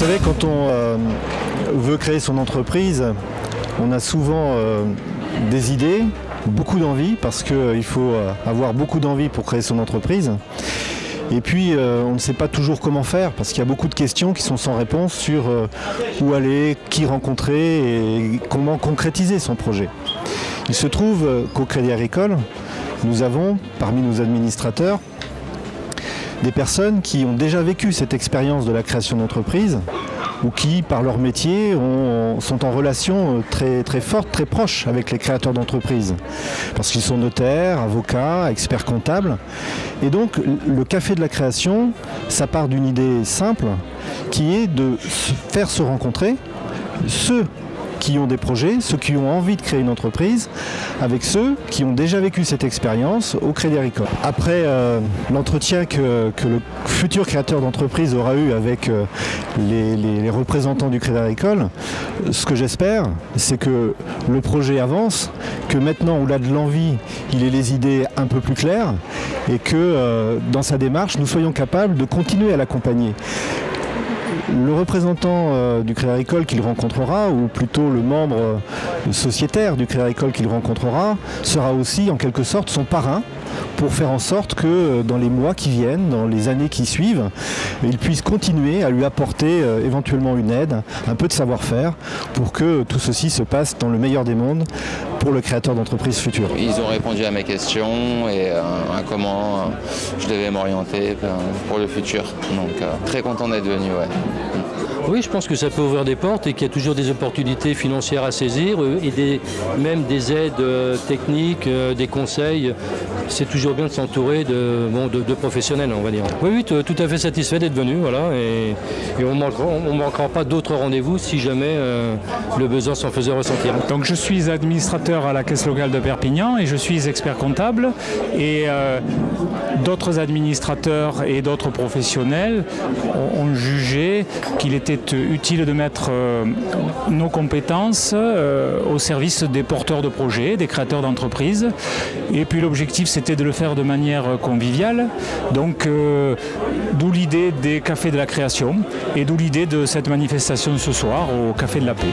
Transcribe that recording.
savez, quand on veut créer son entreprise, on a souvent des idées, beaucoup d'envie, parce qu'il faut avoir beaucoup d'envie pour créer son entreprise. Et puis, on ne sait pas toujours comment faire, parce qu'il y a beaucoup de questions qui sont sans réponse sur où aller, qui rencontrer et comment concrétiser son projet. Il se trouve qu'au Crédit Agricole, nous avons, parmi nos administrateurs, des personnes qui ont déjà vécu cette expérience de la création d'entreprise ou qui, par leur métier, sont en relation très forte, très proche avec les créateurs d'entreprises. Parce qu'ils sont notaires, avocats, experts comptables. Et donc, le café de la création, ça part d'une idée simple, qui est de faire se rencontrer ceux qui ont des projets, ceux qui ont envie de créer une entreprise, avec ceux qui ont déjà vécu cette expérience au Crédit Agricole. Après l'entretien que le futur créateur d'entreprise aura eu avec les représentants du Crédit Agricole, ce que j'espère, c'est que le projet avance, que maintenant où il a de l'envie, il ait les idées un peu plus claires et que dans sa démarche, nous soyons capables de continuer à l'accompagner. Le représentant du Crédit Agricole qu'il rencontrera, ou plutôt le membre sociétaire du Crédit Agricole qu'il rencontrera, sera aussi en quelque sorte son parrain pour faire en sorte que dans les mois qui viennent, dans les années qui suivent, il puisse continuer à lui apporter éventuellement une aide, un peu de savoir-faire, pour que tout ceci se passe dans le meilleur des mondes pour le créateur d'entreprise futur. Ils ont répondu à mes questions et à comment je devais m'orienter pour le futur. Donc très content d'être venu. Ouais. Oui, je pense que ça peut ouvrir des portes et qu'il y a toujours des opportunités financières à saisir et même des aides techniques, des conseils. C'est toujours bien de s'entourer de professionnels, on va dire. Oui, tout à fait satisfait d'être venu, voilà, et on ne manquera pas d'autres rendez-vous si jamais le besoin s'en faisait ressentir. Donc je suis administrateur à la Caisse locale de Perpignan et je suis expert comptable, et d'autres administrateurs et d'autres professionnels ont jugé qu'il était utile de mettre nos compétences au service des porteurs de projets, des créateurs d'entreprises. Et puis l'objectif, c'était de le faire de manière conviviale. Donc d'où l'idée des cafés de la création et d'où l'idée de cette manifestation ce soir au Café de la Paix.